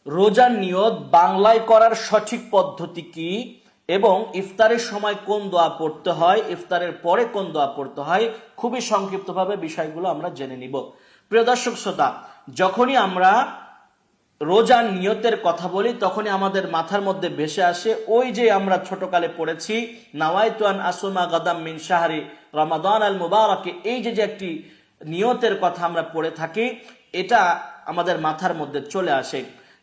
রোজার নিয়ত বাংলায় করার সঠিক পদ্ধতি কি এবং ইফতারের সময় কোন দোয়া পড়তে হয়, ইফতারের পরে কোন দোয়া পড়তে হয়, খুবই সংক্ষিপ্তভাবে বিষয়গুলো আমরা জেনে নিব। প্রিয় দর্শক শ্রোতা, যখনই আমরা রোজার নিয়তের কথা বলি তখনই আমাদের মাথার মধ্যে ভেসে আসে ওই যে আমরা ছোটকালে পড়েছি নাওয়াইতু আন আসুমা গাদাম মিন শাহরি রমাদান আল মুবারাকে, এই যে একটি নিয়তের কথা আমরা পড়ে থাকি, এটা আমাদের মাথার মধ্যে চলে আসে।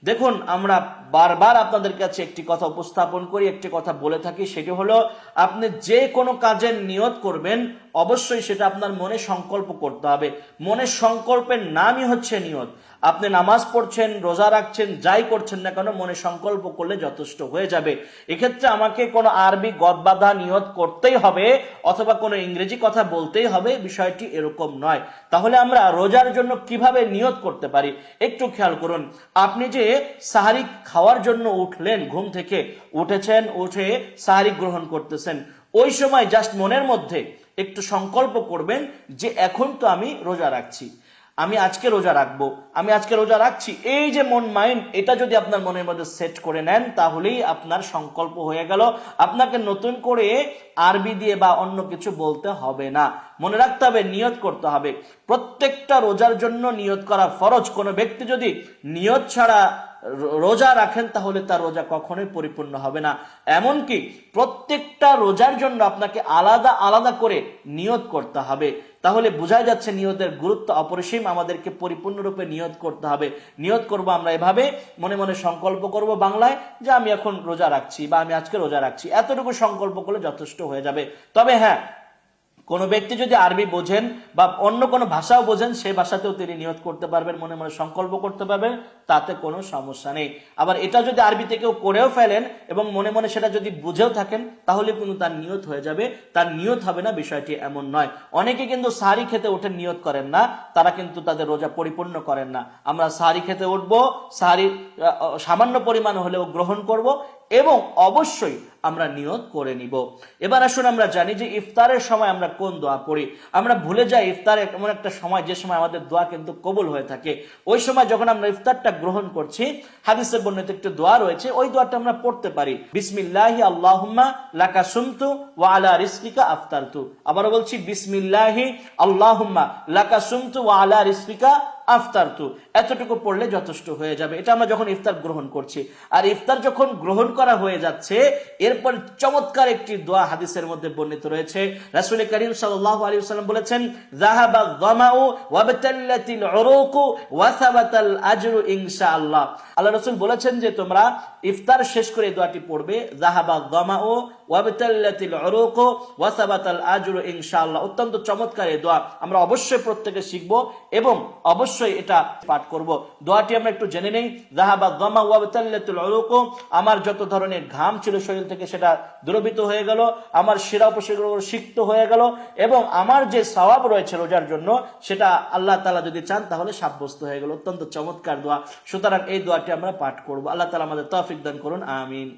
দেখুন, আমরা বারবার আপনাদের কাছে একটি কথা উপস্থাপন করি, একটি কথা বলে থাকি, সেটি হলো আপনি যে কোনো কাজের নিয়ত করবেন অবশ্যই সেটা আপনার মনে সংকল্প করতে হবে। মনের সংকল্পের নামই হচ্ছে নিয়ত। আপনি নামাজ পড়ছেন, রোজা রাখছেন, যাই করছেন না কেন মনে সংকল্প করলে যথেষ্ট হয়ে যাবে। এক্ষেত্রে আমাকে কোনো আরবি গদবাধা নিয়ত করতেই হবে অথবা কোনো ইংরেজি কথা বলতেই হবে, বিষয়টি এরকম নয়। তাহলে আমরা রোজার জন্য কিভাবে নিয়ত করতে পারি একটু খেয়াল করুন। আপনি যে সাহারি খাওয়ার জন্য উঠলেন, ঘুম থেকে উঠেছেন, উঠে সাহারি গ্রহণ করতেছেন, ওই সময় জাস্ট মনের মধ্যে একটু সংকল্প করবেন যে এখন তো আমি রোজা রাখছি, আমি আজকে রোজা রাখবো, আমি আজকে রোজা রাখছি। এই যে মন মাইন্ড, এটা যদি আপনার মনের মধ্যে সেট করে নেন তাহলেই আপনার সংকল্প হয়ে গেল। আপনাকে নতুন করে আরবি দিয়ে বা অন্য কিছু বলতে হবে না। মনে রাখতে হবে, নিয়ত করতে হবে। প্রত্যেকটা রোজার জন্য নিয়ত করা ফরজ। কোনো ব্যক্তি যদি নিয়ত ছাড়া রোজা রাখেন তাহলে তার রোজা কখনোই পরিপূর্ণ হবে না। এমনকি প্রত্যেকটা রোজার জন্য আপনাকে আলাদা আলাদা করে নিয়ত করতে হবে। তাহলে বোঝা যাচ্ছে নিয়তের গুরুত্ব অপরিসীম। আমাদেরকে পরিপূর্ণরূপে নিয়ত করতে হবে। নিয়ত করব আমরা এভাবে, মনে মনে সংকল্প করব বাংলায় যে আমি এখন রোজা রাখছি বা আমি আজকে রোজা রাখছি, এতটুকু সংকল্প করলে যথেষ্ট হয়ে যাবে। তবে হ্যাঁ, কোনো ব্যক্তি যদি আরবি বোঝেন বা অন্য কোনো ভাষাও বোঝেন, সেই ভাষাতেও তিনি নিয়ত করতে পারবেন, মনে মনে সংকল্প করতে পারবেন, তাতে কোনো সমস্যা নেই। আবার এটা যদি আরবিতে কেউ করেও ফেলেন এবং মনে মনে সেটা যদি বুঝেও থাকেন তাহলে কিন্তু তার নিয়ত হয়ে যাবে, তার নিয়ত হবে না, বিষয়টি এমন নয়। অনেকে কিন্তু সাহারি খেতে উঠে নিয়ত করেন না, তারা কিন্তু তাদের রোজা পরিপূর্ণ করেন না। আমরা সাহারি খেতে উঠবো, সাহারি সামান্য পরিমাণ হলেও গ্রহণ করব এবং অবশ্যই আমরা নিয়ত করে নিব। এবার আসুন আমরা জানি যে ইফতারের সময় আমরা কোন দোয়া পড়ি। আমরা ভুলে যাই ইফতার এমন একটা সময় যে সময় আমাদের দোয়া কিন্তু কবুল হয়ে থাকে। ওই সময় যখন আমরা ইফতারটা গ্রহণ করছি, হাদিসে বর্ণিত একটি দোয়া রয়েছে, ওই দোয়াটা আমরা পড়তে পারি, বিসমিল্লাহি আল্লাহুম্মা লাকা সুমতু ওয়া আলা রিজকিকা আফতারতু। আবারও বলছি, বিসমিল্লাহি আল্লাহুম্মা লাকা সুমতু ওয়া আলা রিজকিকা আফতারতু। এতটুকু পড়লে যথেষ্ট হয়ে যাবে। এটা আমরা যখন ইফতার গ্রহণ করছি। আর ইফতার যখন গ্রহণ করা হয়ে যাচ্ছে, এরপর চমৎকার একটি দোয়া হাদিসের মধ্যে বর্ণিত রয়েছে। রাসূল করিম সাল্লাল্লাহু আলাইহি ওয়াসাল্লাম বলেছেন, যাহাবা যামাউ ওয়াবতাল্লাতিল উরুকু ওয়া সাবাতাল আজরু ইনশাআল্লাহ। আল্লাহ রাসূল বলেছেন যে তোমরা ইফতার শেষ করে এই দোয়াটি পড়বে, যাহাবা যামাউ ওয়াবতাল্লাতিল উরুকু ওয়া সাবাতাল আজরু ইনশাআল্লাহ। অত্যন্ত চমৎকার এই দোয়া, আমরা অবশ্যই প্রত্যেকে শিখব এবং অবশ্যই এটা পাঠ করব। দোয়াটি আমরা একটু জেনে নেই। যাহাবা যামা ওয়াবতাল্লাতুল উরুকু, আমার যত ধরনের ঘাম ছিল শরীর থেকে সেটা দ্রবিত হয়ে গেল, আমার শিরা উপশিরাগুলো সিক্ত হয়ে গেল এবং আমার যে সওয়াব রয়েছে রোজার জন্য সেটা আল্লাহ তাআলা যদি চান তাহলে সাব্যস্ত হয়ে গেল। অত্যন্ত চমৎকার দোয়া। সুতরাং এই দোয়াটি আমরা পাঠ করব। আল্লাহ তাআলা আমাদের তৌফিক দান করুন, আমিন।